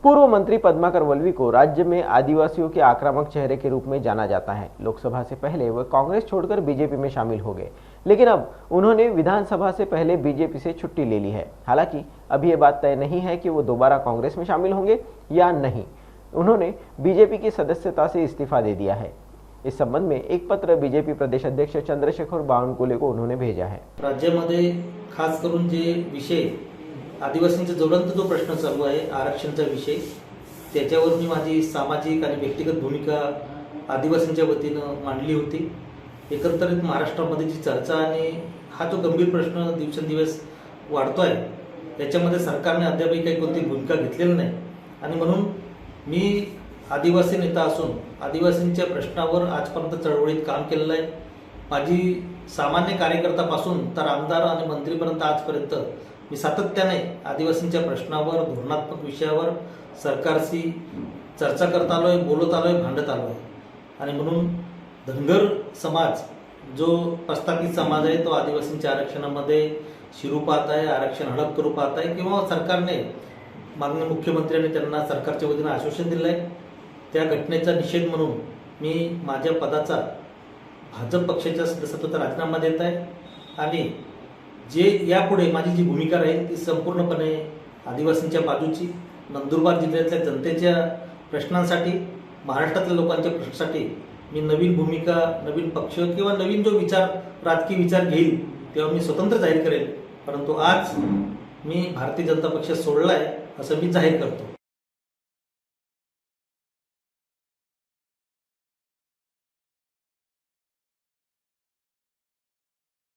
पूर्व मंत्री पद्माकर वल्लवी को राज्य में आदिवासियों के आक्रामक चेहरे के रूप में जाना जाता है। लोकसभा से पहले वह कांग्रेस छोड़कर बीजेपी में शामिल हो गए, लेकिन अब उन्होंने विधानसभा से पहले बीजेपी से छुट्टी ले ली है। हालांकि अभी ये बात तय नहीं है कि वो दोबारा कांग्रेस में शामिल होंगे या नहीं। उन्होंने बीजेपी की सदस्यता से इस्तीफा दे दिया है। इस संबंध में एक पत्र बीजेपी प्रदेश अध्यक्ष चंद्रशेखर बावनकुळे को उन्होंने भेजा है। राज्यामध्ये खास करून जे विषय आदिवासींचा ज्वलंत जो प्रश्न चालू आहे आरक्षणचा विषय, त्याच्यावर मी माझी सामाजिक आणि व्यक्तिगत भूमिका आदिवासींच्या वतीनं मांडली होती। एकंदरीत महाराष्ट्रामध्ये जी चर्चा आणि हा जो गंभीर प्रश्न दिवसेंदिवस वाढतोय त्याच्यामध्ये सरकारने अद्यापही काही कोणती भूमिका घेतलेली नाही आणि म्हणून मी आदिवासी नेता असून आदिवासींच्या प्रश्नावर आजपर्यंत चळवळीत काम केलेलं आहे। माझी सामान्य कार्यकर्त्यापासून तर आमदार आणि मंत्रीपर्यंत आजपर्यंत मी सातत्याने आदिवासींच्या प्रश्नावर, धोरणात्मक विषयावर सरकारशी चर्चा करत आलोय, बोलत आलोय, भांडत आलोय आणि म्हणून धनगर समाज जो प्रस्थापित समाज आहे तो आदिवासींच्या आरक्षणामध्ये शिरू पाहत आहे, आरक्षण हडप करू पाहत आहे किंवा सरकारने माननीय मुख्यमंत्र्यांनी त्यांना सरकारच्या वतीनं आश्वासन दिलं आहे। त्या घटनेचा निषेध म्हणून मी माझ्या पदाचा भाजप पक्षाच्या सदस्यत्वाचा राजीनामा देत आहे आणि जे यापुढे माझी जी भूमिका राहील ती संपूर्णपणे आदिवासींच्या बाजूची, नंदुरबार जिल्ह्यातल्या जनतेच्या प्रश्नांसाठी, महाराष्ट्रातल्या लोकांच्या प्रश्नांसाठी मी नवीन भूमिका, नवीन पक्ष किंवा नवीन जो विचार, राजकीय विचार घेईल तेव्हा मी स्वतंत्र जाहीर करेल। परंतु आज मी भारतीय जनता पक्ष सोडलाय असं मी जाहीर करतो।